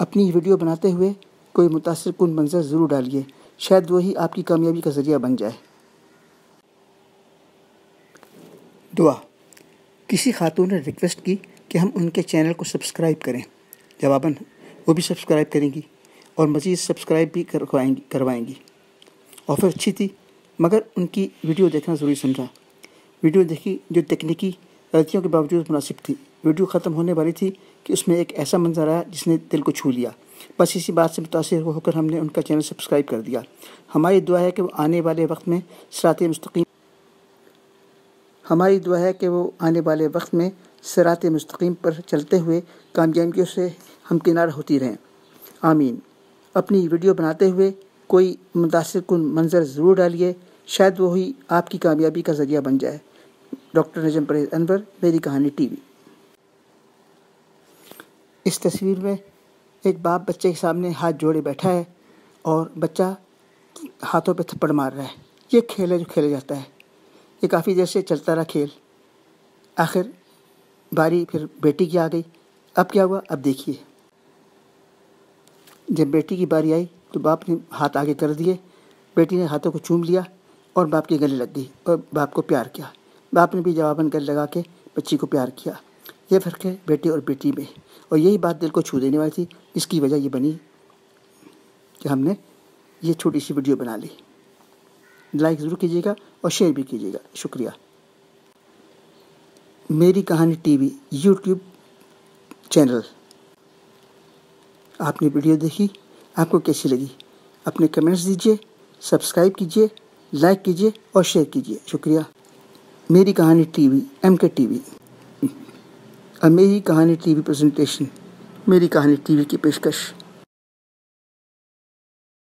اپنی ویڈیو بناتے ہوئے کوئی متاثر کن منظر ضرور ڈالیے، شاید وہی آپ کی کامیابی کا ذریعہ بن جائے۔ دعا۔ کسی خاتون نے ریکویسٹ کی کہ ہم ان کے چینل کو سبسکرائب کریں، جواباً وہ بھی سبسکرائب کریں گی اور مزید سبسکرائب بھی کروائیں گی۔ آفر اچھی تھی مگر ان کی ویڈیو دیکھنا ضروری سمجھا۔ ویڈیو دیکھی جو تکنیکی غلطیوں کے باوجود مناسب تھی۔ ویڈیو ختم ہونے والی تھی کہ اس میں ایک ایسا منظر آیا جس نے دل کو چھو لیا۔ بس اسی بات سے متاثر ہو کر ہم نے ان کا چینل سبسکرائب کر دیا۔ ہماری دعا ہے کہ وہ آنے والے وقت میں صراط مستقیم پر چلتے ہوئے کامیابیوں سے ہمکنار ہوتی رہیں۔ آمین۔ اپنی ویڈیو بناتے ہوئے کوئی متاثر کن منظر ضرور ڈالیے، شاید وہی آپ کی کامیابی کا ذریعہ بن جائے۔ ڈاکٹر نجم پرویز انور، میری کہانی ٹی وی۔ اس تصویر میں ایک باپ بچے کے سامنے ہاتھ جوڑے بیٹھا ہے اور بچہ ہاتھوں پہ تھپڑ مار رہا ہے۔ یہ کھیل ہے جو کھیلا جاتا ہے۔ یہ کافی دیر سے چلتا رہا کھیل۔ آخر باری پھر بیٹی کی آ گئی۔ اب کیا ہوا؟ اب دیکھیے۔ جب بیٹی کی باری آئی تو باپ نے ہاتھ آگے کر دیے، بیٹی نے ہاتھوں کو چوم لیا اور باپ کے گلے لگ گئی اور باپ کو پیار کیا۔ باپ نے بھی جواباً گلے لگا کے بچی کو پیار کیا۔ یہ فرق ہے بیٹے اور بیٹی میں، اور یہی بات دل کو چھو دینے والی تھی۔ اس کی وجہ یہ بنی کہ ہم نے یہ چھوٹی سی ویڈیو بنا لی۔ لائک ضرور کیجیے گا اور شیئر بھی کیجیے گا۔ شکریہ۔ میری کہانی ٹی وی یوٹیوب چینل۔ آپ نے ویڈیو دیکھی، آپ کو کیسی لگی؟ اپنے کمنٹس دیجیے، سبسکرائب کیجیے، لائک کیجیے اور شیئر کیجیے۔ شکریہ۔ میری کہانی ٹی وی MK TV اور میری کہانی ٹی وی پریزنٹیشن، میری کہانی ٹی وی کی پیشکش۔